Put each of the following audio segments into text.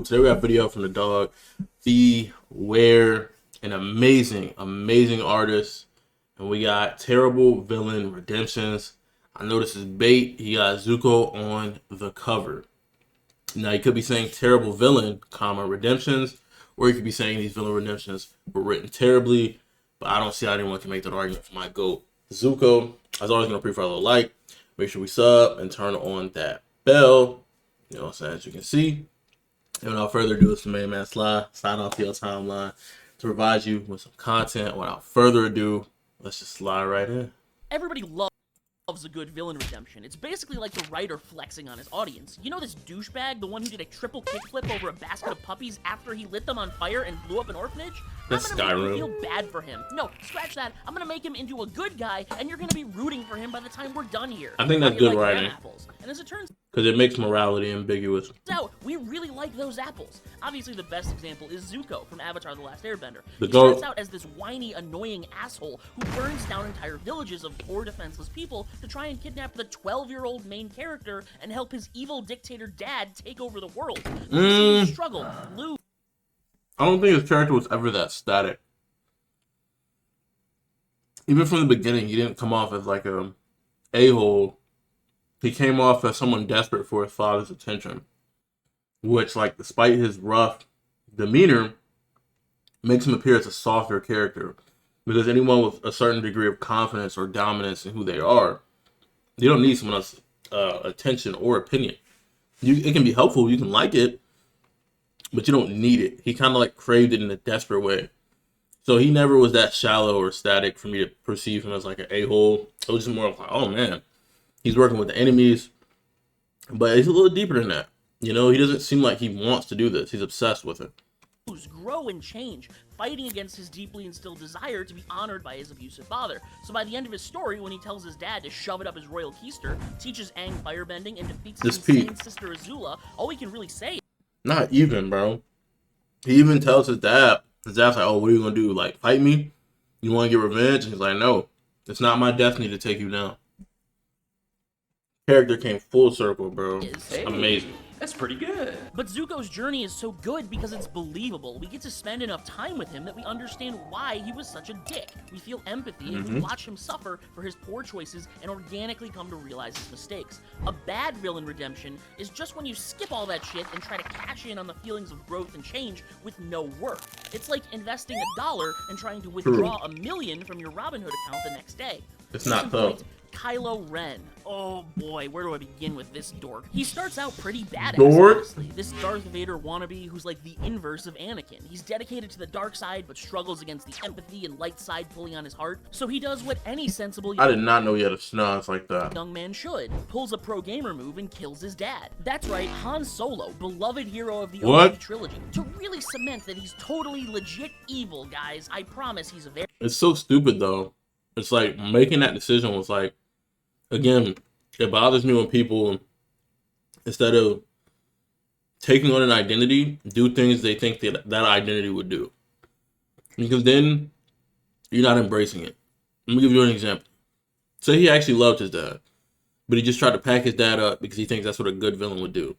Today we have a video from the dog. Beware, an amazing artist. And we got Terrible Villain Redemptions. I know this is bait. He got Zuko on the cover. Now, you could be saying Terrible Villain, comma, Redemptions. Or you could be saying these villain redemptions were written terribly. But I don't see how anyone can make that argument for my GOAT. Zuko, as always, going to prefer a little like. Make sure we sub and turn on that bell. You know what I'm saying? As you can see. And without further ado, it's the main man Sly. Sign off your timeline to provide you with some content. Without further ado, let's just slide right in. Everybody loves a good villain redemption. It's basically like the writer flexing on his audience. You know this douchebag, the one who did a triple kickflip over a basket of puppies after he lit them on fire and blew up an orphanage? That's I'm gonna make you Skyrim. feel bad for him. No, scratch that. I'm gonna make him into a good guy, and you're gonna be rooting for him by the time we're done here. I think Now that's you're good like writing. apples. And as it turns Because it makes morality ambiguous. out, we really like those apples. Obviously, the best example is Zuko from Avatar: The Last Airbender. The He GOAT. starts out as this whiny, annoying asshole who burns down entire villages of poor, defenseless people to try and kidnap the 12-year-old main character and help his evil dictator dad take over the world. See him struggle, lose. I don't think his character was ever that static. Even from the beginning, he didn't come off as like a-hole. He came off as someone desperate for his father's attention. Which, like, despite his rough demeanor, makes him appear as a softer character. Because anyone with a certain degree of confidence or dominance in who they are, they don't need someone else's attention or opinion. It can be helpful, you can like it, but you don't need it. He kind of like craved it in a desperate way. So he never was that shallow or static for me to perceive him as like an a-hole. It was just more like, oh man, he's working with the enemies. But he's a little deeper than that. You know, he doesn't seem like he wants to do this. He's obsessed with it. Grow and change, fighting against his deeply instilled desire to be honored by his abusive father. So by the end of his story, when he tells his dad to shove it up his royal keister, teaches Aang firebending, and defeats his This Pete. insane sister Azula, all we can really say Not even, bro. He even tells his dad's like, oh, what are you going to do? Like, fight me? You want to get revenge? And he's like, no, it's not my destiny to take you down. Character came full circle, bro. It's amazing. That's pretty good. But Zuko's journey is so good because it's believable. We get to spend enough time with him that we understand why he was such a dick. We feel empathy and we watch him suffer for his poor choices and organically come to realize his mistakes. A bad villain redemption is just when you skip all that shit and try to cash in on the feelings of growth and change with no work. It's like investing $1 and trying to withdraw $1 million from your Robinhood account the next day. It's not Case in so. point, Kylo Ren. Oh boy, where do I begin with this dork? He starts out pretty badass, Dork? honestly. This Darth Vader wannabe who's like the inverse of Anakin. He's dedicated to the dark side, but struggles against the empathy and light side pulling on his heart. So he does what any sensible I did not know he had a schnoz like that. young man should. Pulls a pro-gamer move and kills his dad. That's right, Han Solo, beloved hero of the What? OG trilogy. To really cement that he's totally legit evil, guys, I promise he's a very It's so stupid, though. It's like, making that decision was like, again, it bothers me when people, instead of taking on an identity, do things they think that identity would do. Because then you're not embracing it. Let me give you an example. Say he actually loved his dad, but he just tried to pack his dad up because he thinks that's what a good villain would do.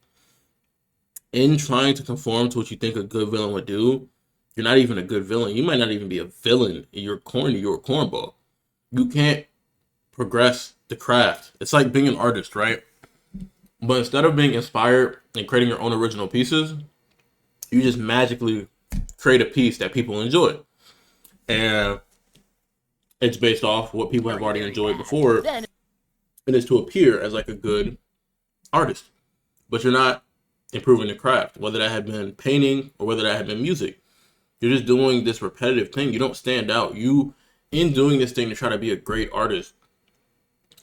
In trying to conform to what you think a good villain would do, you're not even a good villain. You might not even be a villain. You're corny. You're a cornball. You can't progress the craft. It's like being an artist, right? But instead of being inspired and creating your own original pieces, you just magically create a piece that people enjoy. And it's based off what people have already enjoyed before. then And it's to appear as like a good artist. But you're not improving the craft, whether that had been painting or whether that had been music. You're just doing this repetitive thing. You don't stand out. You, in doing this thing to try to be a great artist,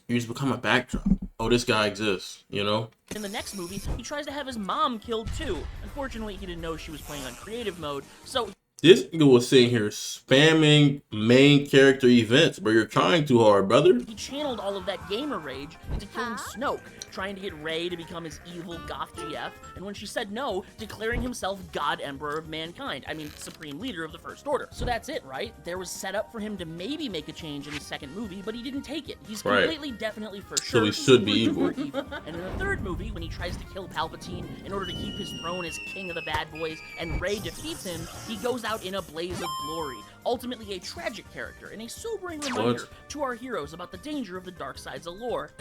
you just become a backdrop. Oh, this guy exists, you know? in the next movie, he tries to have his mom killed too. Unfortunately, he didn't know she was playing on creative mode, so This nigga was sitting here spamming main character events, but you're trying too hard, brother. He channeled all of that gamer rage into killing Snoke, trying to get Rey to become his evil goth GF, and when she said no, declaring himself God Emperor of Mankind. I mean, Supreme Leader of the First Order. So that's it, right? There was set up for him to maybe make a change in his second movie, but he didn't take it. He's completely, definitely for sure. So he should be evil. And in the third movie, when he tries to kill Palpatine in order to keep his throne as king of the bad boys, and Rey defeats him, he goes out in a blaze of glory. Ultimately a tragic character and a sobering reminder to our heroes about the danger of the dark side's allure.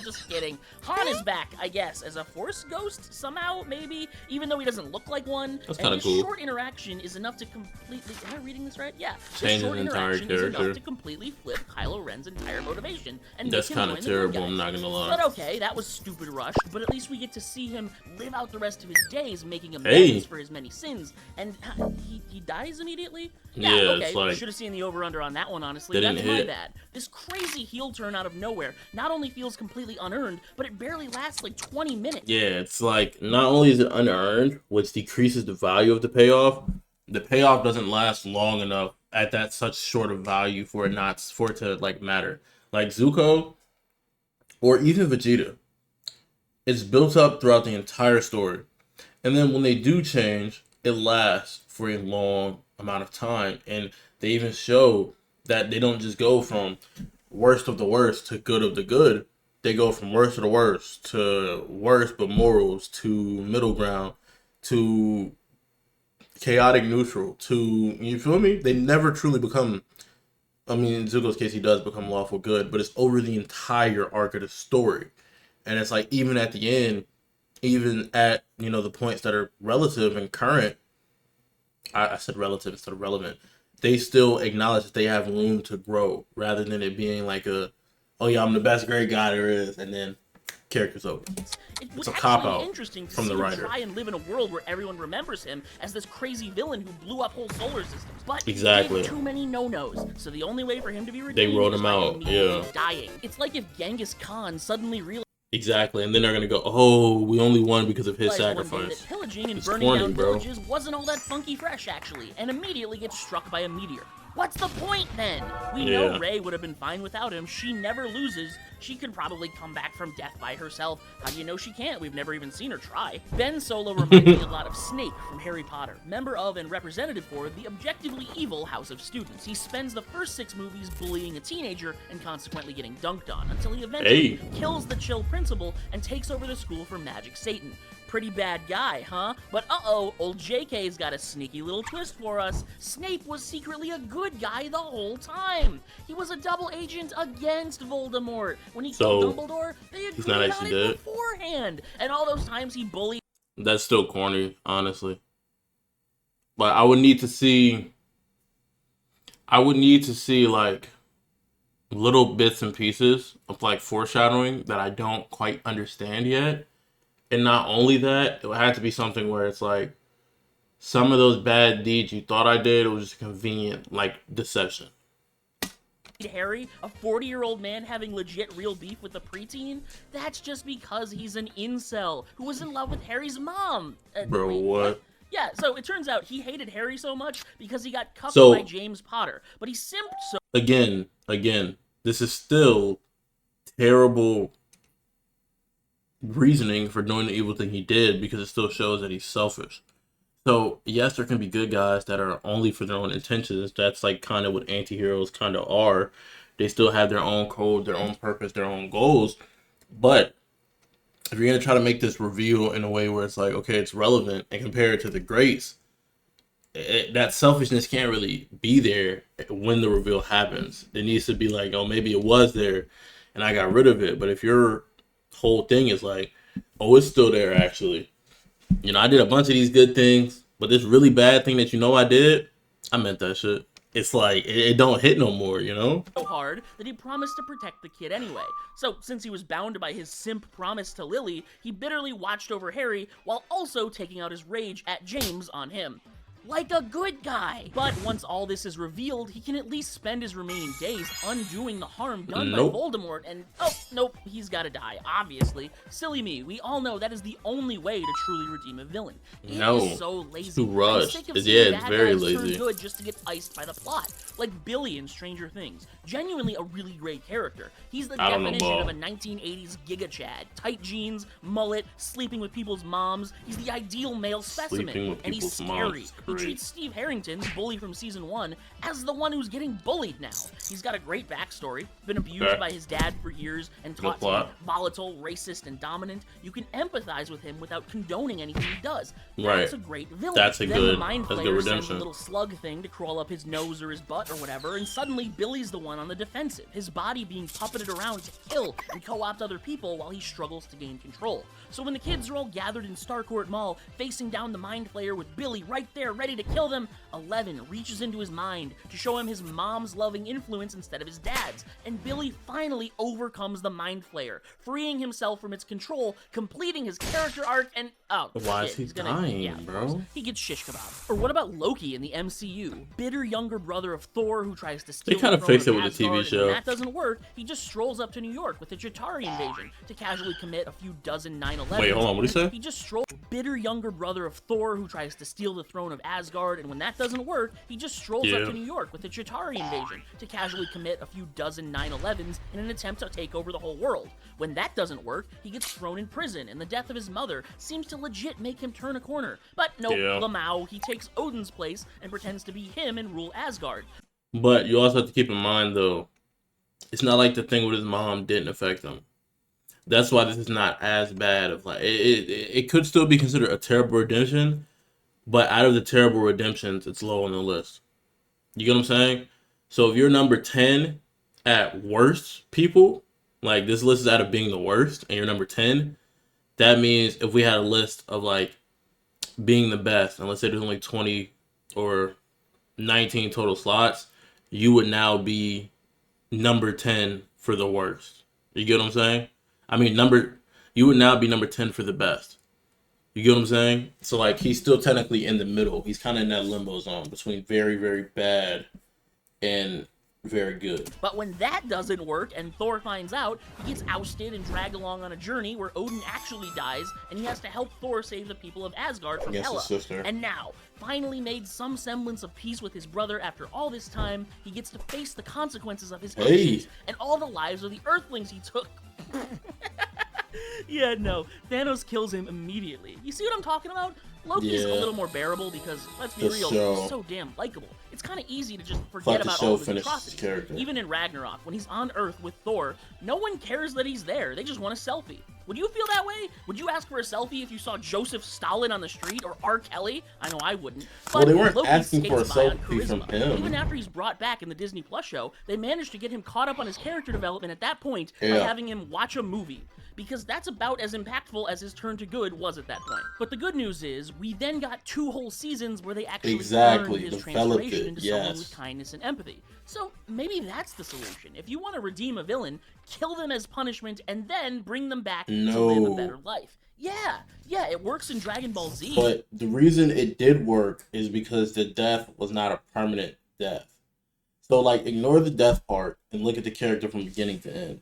Just kidding. Han is back, I guess, as a Force ghost somehow, maybe, even though he doesn't look like one. That's kind of cool. This short interaction is enough to completely... Am I reading this right? Yeah. Change his entire character. Is enough to completely flip Kylo Ren's entire motivation. And that's kind of terrible, I'm not gonna lie. But okay, that was stupid rushed, but at least we get to see him live out the rest of his days making amends for his many sins. And he dies immediately? Yeah, okay. it's like... Should have seen the over-under on that one, honestly. That's my bad. This crazy heel turn out of nowhere not only feels completely unearned, but it barely lasts like 20 minutes. Yeah, it's like, not only is it unearned, which decreases the value of the payoff doesn't last long enough at that such short of value for it to like matter. Like Zuko, or even Vegeta, it's built up throughout the entire story. And then when they do change, it lasts for a long amount of time, and they even show that they don't just go from worst of the worst to good of the good. They go from worst of the worst to worst but morals to middle ground to chaotic neutral to, you feel me? They never truly become, I mean, in Zuko's case, he does become lawful good, but it's over the entire arc of the story. And it's like, even at the end, even at, you know, the points that are relative and current, I said relative instead of relevant, they still acknowledge that they have room to grow rather than it being like a, oh yeah, I'm the best great guy there is, and then character's over. It's a cop-out from the writer. Try and live in a world where everyone remembers him as this crazy villain who blew up whole solar systems. But exactly. He did too many no-nos, so the only way for him to be redeemed they wrote him out, dying. It's like if Genghis Khan suddenly realized. Exactly, and then they're gonna go, oh, we only won because of his sacrifice. That pillaging and burning down villages wasn't all that funky fresh, actually, and immediately gets struck by a meteor. What's the point, then? We know Rey would have been fine without him. She never loses. She could probably come back from death by herself. How do you know she can't? We've never even seen her try. Ben Solo reminds me a lot of Snape from Harry Potter, member of and representative for the objectively evil House of Students. He spends the first 6 movies bullying a teenager and consequently getting dunked on, until he eventually kills the chill principal and takes over the school for Magic Satan. Pretty bad guy, huh? But uh-oh, old JK's got a sneaky little twist for us. Snape was secretly a good guy the whole time. He was a double agent against Voldemort. When he killed Dumbledore, they agreed on it beforehand. And all those times he bullied... That's still corny, honestly. But I would need to see, like, little bits and pieces of, like, foreshadowing that I don't quite understand yet. And not only that, it would have to be something where it's like, some of those bad deeds you thought I did, it was just convenient, like, deception. Harry, a 40-year-old man having legit real beef with a preteen? That's just because he's an incel who was in love with Harry's mom. Bro, wait, what? Yeah, so it turns out he hated Harry so much because he got cuffed by James Potter. But he simped so... Again, this is still terrible reasoning for doing the evil thing he did, because it still shows that he's selfish. So yes, there can be good guys that are only for their own intentions. That's like kind of what anti-heroes kind of are. They still have their own code, their own purpose, their own goals. But if you're going to try to make this reveal in a way where it's like, okay, it's relevant and compare it to the greats, that selfishness can't really be there when the reveal happens. It needs to be like, oh, maybe it was there and I got rid of it. But if your whole thing is like, oh, it's still there actually. You know, I did a bunch of these good things, but this really bad thing that you know I did, I meant that shit. It's like, it don't hit no more, you know? So hard that he promised to protect the kid anyway. So, since he was bound by his simp promise to Lily, he bitterly watched over Harry while also taking out his rage at James on him. like a good guy. But once all this is revealed, he can at least spend his remaining days undoing the harm done by Voldemort, and oh, nope, he's gotta die, obviously. Silly me, we all know that is the only way to truly redeem a villain. It is so lazy. It's too rushed. I'm sick of Yeah, seeing it's bad very guys lazy. turn good just to get iced by the plot. Like Billy in Stranger Things. Genuinely a really great character. He's the definition of a 1980s Giga Chad. Tight jeans, mullet, sleeping with people's moms. He's the ideal male specimen. And he's scary. He treats Steve Harrington, the bully from season 1, as the one who's getting bullied now. He's got a great backstory, been abused by his dad for years, and taught to be volatile, racist, and dominant. You can empathize with him without condoning anything he does. That's a great villain. That's a then good, the Mind that's Flayer good sends a redemption. little slug thing to crawl up his nose or his butt or whatever, and suddenly Billy's the one on the defensive, his body being puppeted around to kill and co-opt other people while he struggles to gain control. So when the kids are all gathered in Starcourt Mall, facing down the Mind Flayer with Billy right there ready to kill them, Eleven reaches into his mind to show him his mom's loving influence instead of his dad's, and Billy finally overcomes the Mind Flayer, freeing himself from its control, completing his character arc, and why is he dying, bro? He gets shish kebab. Or what about Loki in the MCU? Bitter younger brother of Thor who tries to steal They kind the of throne fixed it with the Asgard, TV and show. when that doesn't work, he just strolls up to New York with a Chitauri invasion to casually commit a few dozen 9/11s. Wait, hold on, what did he say? He just strolls. Bitter younger brother of Thor who tries to steal the throne of Asgard, and when that doesn't work, he just strolls up to New York with a Chitauri invasion to casually commit a few dozen 9/11s in an attempt to take over the whole world. When that doesn't work, he gets thrown in prison, and the death of his mother seems to legit make him turn a corner. But nope, Lamau, he takes Odin's place and pretends to be him and rule Asgard. But you also have to keep in mind, though, it's not like the thing with his mom didn't affect him. That's why this is not as bad of like it could still be considered a terrible redemption, but out of the terrible redemptions, it's low on the list. You get what I'm saying? So if you're number 10 at worst people, like this list is out of being the worst, and you're number 10, that means if we had a list of like being the best, and let's say there's only 20 or 19 total slots, you would now be number 10 for the worst. You get what I'm saying? I mean, you would now be number 10 for the best. You get what I'm saying? So, like, he's still technically in the middle. He's kind of in that limbo zone between very, very bad and very good. But when that doesn't work and Thor finds out, he gets ousted and dragged along on a journey where Odin actually dies, and he has to help Thor save the people of Asgard from Hela. And now, finally made some semblance of peace with his brother after all this time, he gets to face the consequences of his actions and all the lives of the Earthlings he took. Yeah, no, Thanos kills him immediately. You see what I'm talking about? Loki's a little more bearable because, let's be real, he's so damn likable. It's kind of easy to just forget about all of his atrocities. Even in Ragnarok, when he's on Earth with Thor, no one cares that he's there. They just want a selfie. Would you feel that way? Would you ask for a selfie if you saw Joseph Stalin on the street or R. Kelly? I know I wouldn't. But well, they weren't Loki asking for a skates by on selfie from him. Even after he's brought back in the Disney Plus show, they managed to get him caught up on his character development at that point by having him watch a movie. Because that's about as impactful as his turn to good was at that point. But the good news is, we then got 2 whole seasons where they actually turned his transformation into someone with kindness and empathy. So maybe that's the solution. If you want to redeem a villain, kill them as punishment and then bring them back to live a better life. Yeah, it works in Dragon Ball Z. But the reason it did work is because the death was not a permanent death. So, like, ignore the death part and look at the character from beginning to end.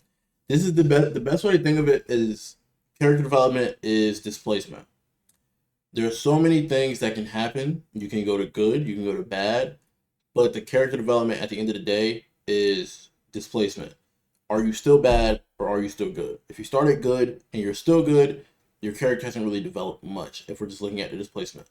This is the best way to think of it is character development is displacement. There are so many things that can happen. You can go to good, you can go to bad, but the character development at the end of the day is displacement. Are you still bad or are you still good? If you started good and you're still good, your character hasn't really developed much if we're just looking at the displacement.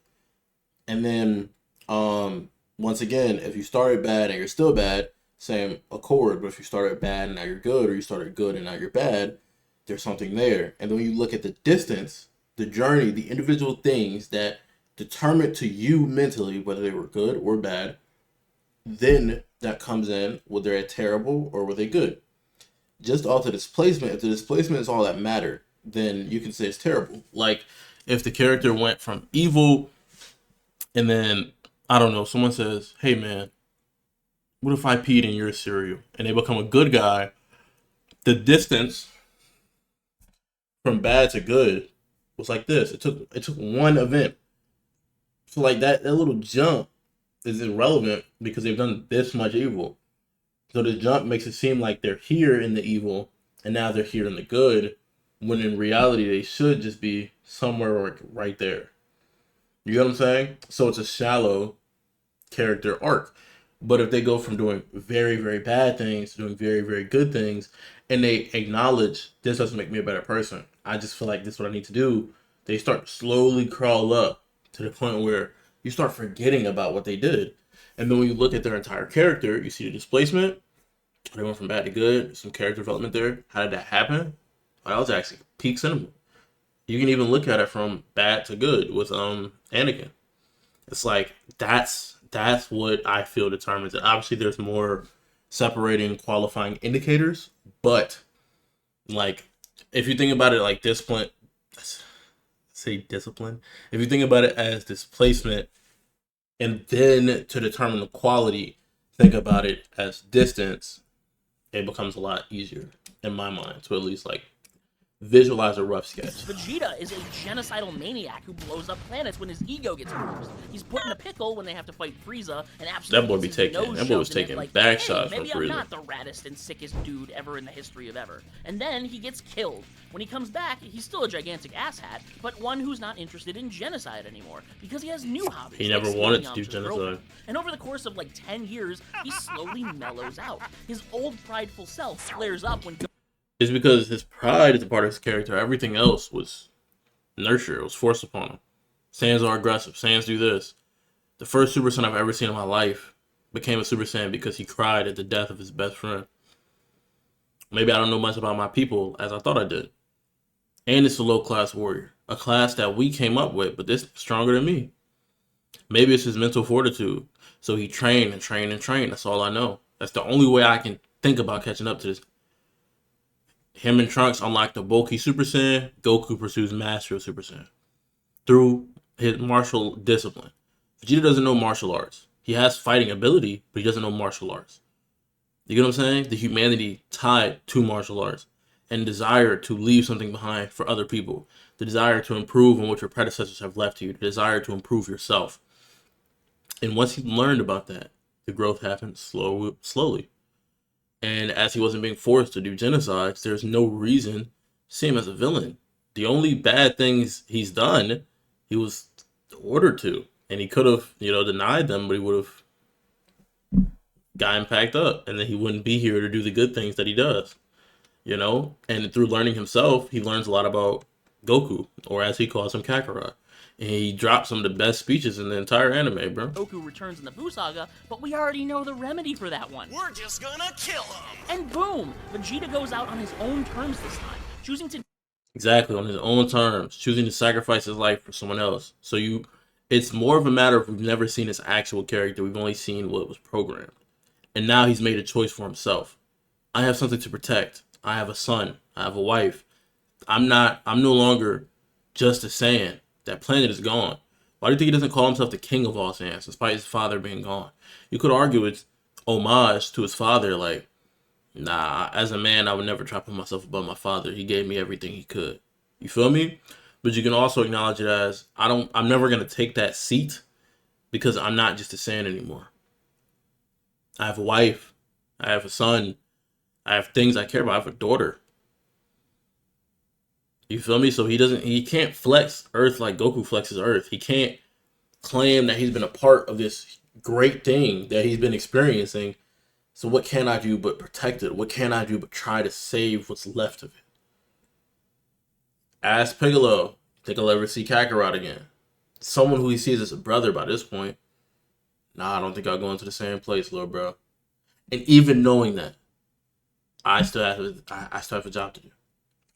And then, once again, if you started bad and you're still bad, same accord, but if you started bad and now you're good, or you started good and now you're bad, there's something there. And then when you look at the distance, the journey, the individual things that determined to you mentally whether they were good or bad, then that comes in whether they're terrible or were they good. Just off the displacement, if the displacement is all that mattered, then you can say it's terrible. Like if the character went from evil and then, I don't know, someone says, hey man, what if I peed in your cereal? And they become a good guy. The distance from bad to good was like this. It took one event. So like that little jump is irrelevant because they've done this much evil. So the jump makes it seem like they're here in the evil and now they're here in the good, when in reality they should just be somewhere like right there. You get what I'm saying? So it's a shallow character arc. But if they go from doing very, very bad things to doing very, very good things, and they acknowledge this doesn't make me a better person, I just feel like this is what I need to do, they start to slowly crawl up to the point where you start forgetting about what they did. And then when you look at their entire character, you see the displacement. They went from bad to good. Some character development there. How did that happen? Well, that was actually peak cinema. You can even look at it from bad to good with Anakin. It's like that's what I feel determines it. Obviously, there's more separating qualifying indicators, but like if you think about it like discipline, say discipline. If you think about it as displacement, and then to determine the quality, think about it as distance. It becomes a lot easier in my mind to at least like visualize a rough sketch. Vegeta is a genocidal maniac who blows up planets when his ego gets bruised. He's put in a pickle when they have to fight Frieza, and absolutely that boy be taking that boy was taking like, back hey, shots maybe from I'm Frieza. not the raddest and sickest dude ever in the history of ever. And then he gets killed. When he comes back, he's still a gigantic asshat, but one who's not interested in genocide anymore because he has new hobbies. He like never wanted to do Yamcha's genocide. girlfriend. And over the course of like 10 years, he slowly mellows out. His old prideful self flares up when It's because his pride is a part of his character. Everything else was nurture. It was forced upon him. Saiyans are aggressive. Saiyans do this. The first Super Saiyan I've ever seen in my life became a Super Saiyan because he cried at the death of his best friend. Maybe I don't know much about my people as I thought I did. And it's a low-class warrior. A class that we came up with, but this is stronger than me. Maybe it's his mental fortitude. So he trained and trained and trained. That's all I know. That's the only way I can think about catching up to this. Him and Trunks unlock the bulky Super Saiyan. Goku pursues mastery of Super Saiyan through his martial discipline. Vegeta doesn't know martial arts. He has fighting ability, but he doesn't know martial arts. You get what I'm saying? The humanity tied to martial arts and desire to leave something behind for other people. The desire to improve on what your predecessors have left you. The desire to improve yourself. And once he learned about that, the growth happened slowly. And as he wasn't being forced to do genocides, there's no reason to see him as a villain. The only bad things he's done, he was ordered to. And he could have, denied them, but he would have gotten packed up. And then he wouldn't be here to do the good things that he does. And through learning himself, he learns a lot about Goku, or as he calls him, Kakarot. And he dropped some of the best speeches in the entire anime, bro. Goku returns in the Buu Saga, but we already know the remedy for that one. We're just gonna kill him! And boom! Vegeta goes out on his own terms this time, choosing to... Exactly, on his own terms, choosing to sacrifice his life for someone else. So it's more of a matter of we've never seen his actual character. We've only seen what was programmed. And now he's made a choice for himself. I have something to protect. I have a son. I have a wife. I'm no longer just a Saiyan. That planet is gone. Why do you think he doesn't call himself the king of all Saiyans, despite his father being gone? You could argue it's homage to his father, like, nah, as a man, I would never try to put myself above my father. He gave me everything he could. You feel me? But you can also acknowledge it as, I'm never going to take that seat because I'm not just a Saiyan anymore. I have a wife. I have a son. I have things I care about. I have a daughter. You feel me? So he can't flex Earth like Goku flexes Earth. He can't claim that he's been a part of this great thing that he's been experiencing. So what can I do but protect it? What can I do but try to save what's left of it? Ask Piccolo. Think I'll ever see Kakarot again. Someone who he sees as a brother by this point. Nah, I don't think I'll go into the same place, little bro. And even knowing that, I still have a job to do.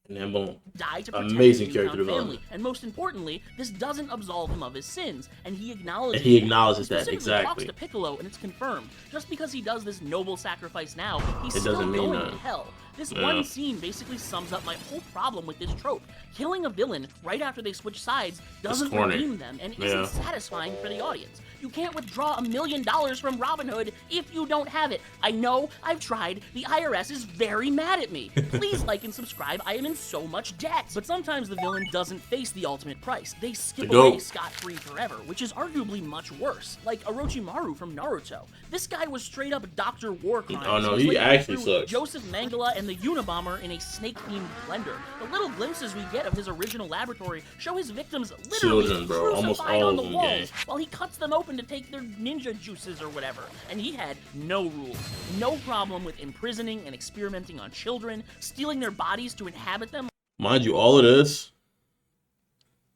And then boom. Die to protect Amazing his character newfound development. family. And most importantly, this doesn't absolve him of his sins, and he acknowledges And he acknowledges that. that, He exactly. talks to Piccolo, and it's confirmed. Just because he does this noble sacrifice now, he's It still doesn't mean going that. to hell. This Yeah. one scene basically sums up my whole problem with this trope. Killing a villain right after they switch sides doesn't corny. redeem them and Yeah. isn't satisfying for the audience. You can't withdraw $1 million from Robin Hood if you don't have it. I know, I've tried. The IRS is very mad at me. Please like and subscribe. I am in so much debt. But sometimes the villain doesn't face the ultimate price. They skip The goat. away scot-free forever, which is arguably much worse. Like Orochimaru from Naruto. This guy was straight up Dr. War Crimes. Oh, no, was he later actually through sucks. Joseph Mengele and the Unabomber in a snake-themed blender. The little glimpses we get of his original laboratory show his victims literally Children, bro. Almost crucified all on of the them, walls gang. while he cuts them open to take their ninja juices or whatever. And he had no rules. No problem with imprisoning and experimenting on children, stealing their bodies to inhabit them. Mind you, all of this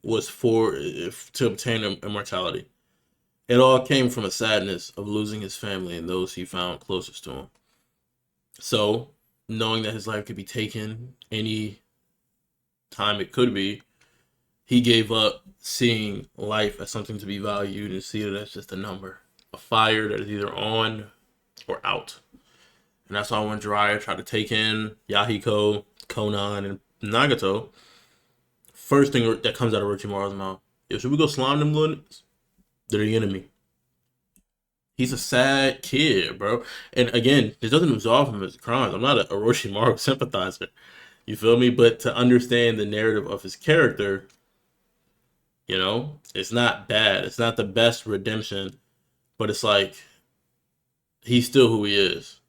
was to obtain immortality. It all came from a sadness of losing his family and those he found closest to him. So, knowing that his life could be taken any time it could be, he gave up seeing life as something to be valued and see it as just a number. A fire that is either on or out. And that's why when Jiraiya tried to take in Yahiko, Konan, and Nagato, first thing that comes out of Orochimaru's mouth, yo, should we go slime them little niggas? They're the enemy. He's a sad kid, bro. And again, this doesn't absolve him of his crimes. I'm not an Orochimaru sympathizer. You feel me? But to understand the narrative of his character, you know, it's not bad. It's not the best redemption, but it's like, he's still who he is.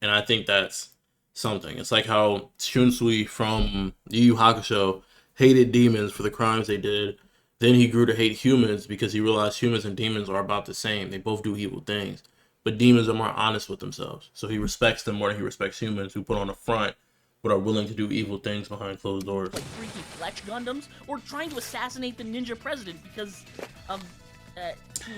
And I think that's something. It's like how Shunsui from Yu Yu Hakusho hated demons for the crimes they did. Then he grew to hate humans because he realized humans and demons are about the same. They both do evil things. But demons are more honest with themselves. So he respects them more than he respects humans who put on a front but are willing to do evil things behind closed doors. Like freaky Fletch Gundams, or trying to assassinate the ninja president because of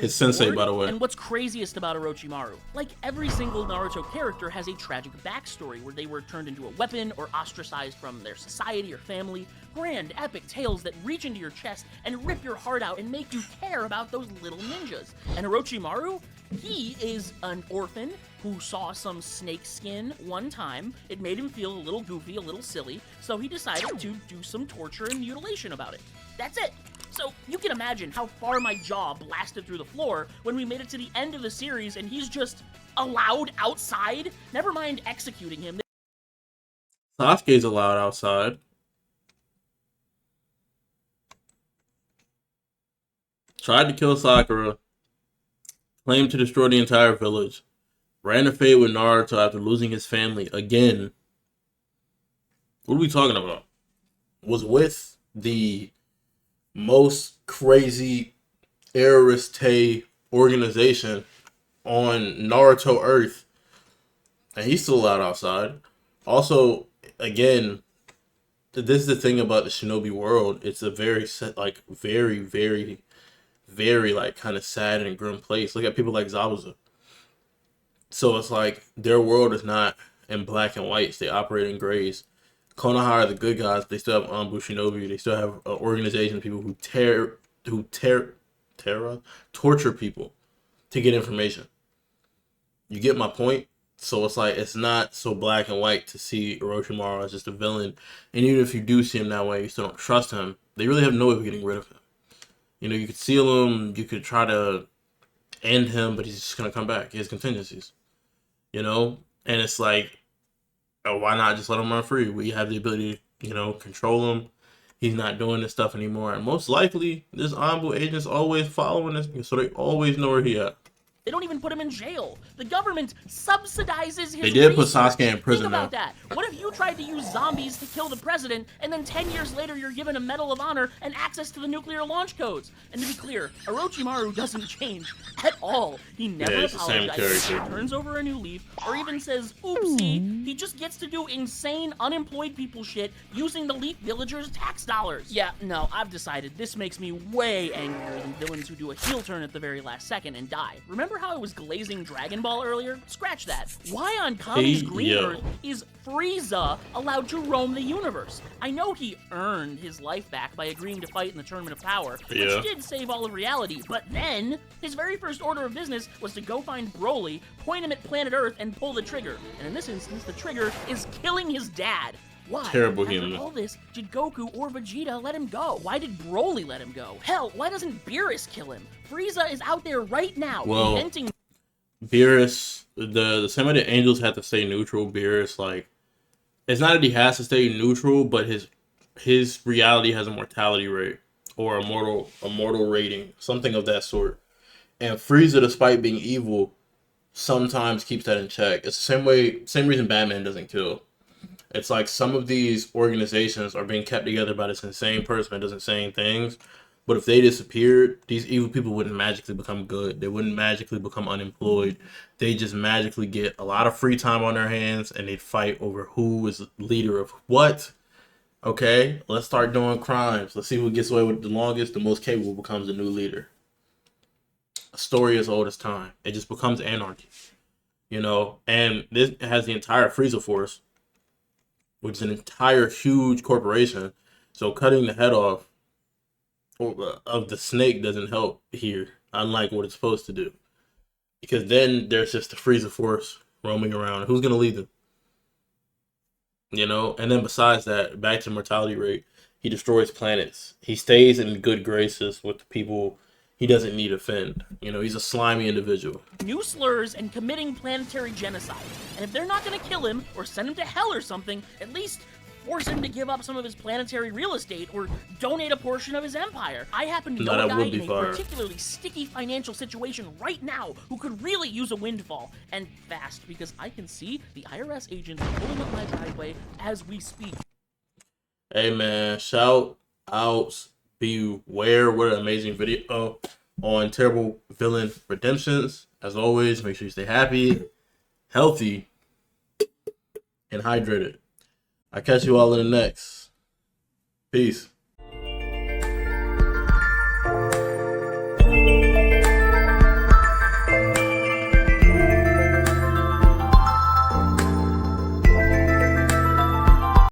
His sensei, by the way. And what's craziest about Orochimaru, like every single Naruto character has a tragic backstory where they were turned into a weapon or ostracized from their society or family. Grand, epic tales that reach into your chest and rip your heart out and make you care about those little ninjas. And Orochimaru, he is an orphan who saw some snake skin one time. It made him feel a little goofy, a little silly, so he decided to do some torture and mutilation about it. That's it. So you can imagine how far my jaw blasted through the floor when we made it to the end of the series and he's just allowed outside. Never mind executing him. Sasuke's allowed outside. Tried to kill Sakura. Claimed to destroy the entire village. Ran a fade with Naruto after losing his family again. What are we talking about? Was with the most crazy Ariste organization on Naruto Earth. And he's still allowed outside. Also, again, this is the thing about the Shinobi world. It's a very, very, like, kind of sad and grim place. Look at people like Zabuza. So it's like, their world is not in black and whites. They operate in grays. Konoha are the good guys, but they still have Anbu Shinobi. They still have an organization of people who torture people to get information. You get my point? So it's like, it's not so black and white to see Orochimaru as just a villain. And even if you do see him that way, you still don't trust him. They really have no way of getting rid of him. You know, you could seal him, you could try to end him, but he's just going to come back. He has contingencies. You know? And it's like, oh, why not just let him run free? We have the ability to, you know, control him. He's not doing this stuff anymore. And most likely, this Anbu agent's always following this, so they always know where he at. They don't even put him in jail. The government subsidizes his They did put research. Sasuke in prison, Think about though. that. What if you tried to use zombies to kill the president, and then 10 years later you're given a Medal of Honor and access to the nuclear launch codes? And to be clear, Orochimaru doesn't change at all. He never Yeah, he's the same apologizes, character. turns over a new leaf, or even says, oopsie. He just gets to do insane, unemployed people shit using the Leaf Villagers' tax dollars. Yeah, no, I've decided this makes me way angrier than villains who do a heel turn at the very last second and die. Remember how I was glazing Dragon Ball earlier? Scratch that. Why on Kami's Green Earth is Frieza allowed to roam the universe? I know he earned his life back by agreeing to fight in the Tournament of Power, which did save all of reality, but then his very first order of business was to go find Broly, point him at planet Earth, and pull the trigger. And in this instance, the trigger is killing his dad. Why? Terrible After human. all this, did Goku or Vegeta let him go? Why did Broly let him go? Hell, why doesn't Beerus kill him? Frieza is out there right now, Well, inventing. Beerus, the same way the Angels had to stay neutral, Beerus, like, it's not that he has to stay neutral, but his his reality has a mortality rate or a mortal rating, something of that sort. And Frieza, despite being evil, sometimes keeps that in check. It's the same reason Batman doesn't kill. It's like some of these organizations are being kept together by this insane person that does insane things. But if they disappeared, these evil people wouldn't magically become good. They wouldn't magically become unemployed. They just magically get a lot of free time on their hands and they'd fight over who is leader of what. Okay, let's start doing crimes. Let's see who gets away with it the longest. The most capable becomes the new leader. A story as old as time. It just becomes anarchy. And this has the entire Frieza Force, which is an entire huge corporation. So cutting the head off of the snake doesn't help here, unlike what it's supposed to do. Because then there's just the Frieza Force roaming around. Who's going to lead them? And then besides that, back to mortality rate, he destroys planets. He stays in good graces with the people he doesn't need to offend. He's a slimy individual. New slurs and committing planetary genocide. And if they're not going to kill him or send him to hell or something, at least force him to give up some of his planetary real estate or donate a portion of his empire. I happen to know a guy in a particularly sticky financial situation right now who could really use a windfall, and fast, because I can see the IRS agents pulling up my driveway as we speak. Hey man, shout outs, beware. What an amazing video on Terrible Villain Redemptions. As always, make sure you stay happy, healthy, and hydrated. I'll catch you all in the next. Peace.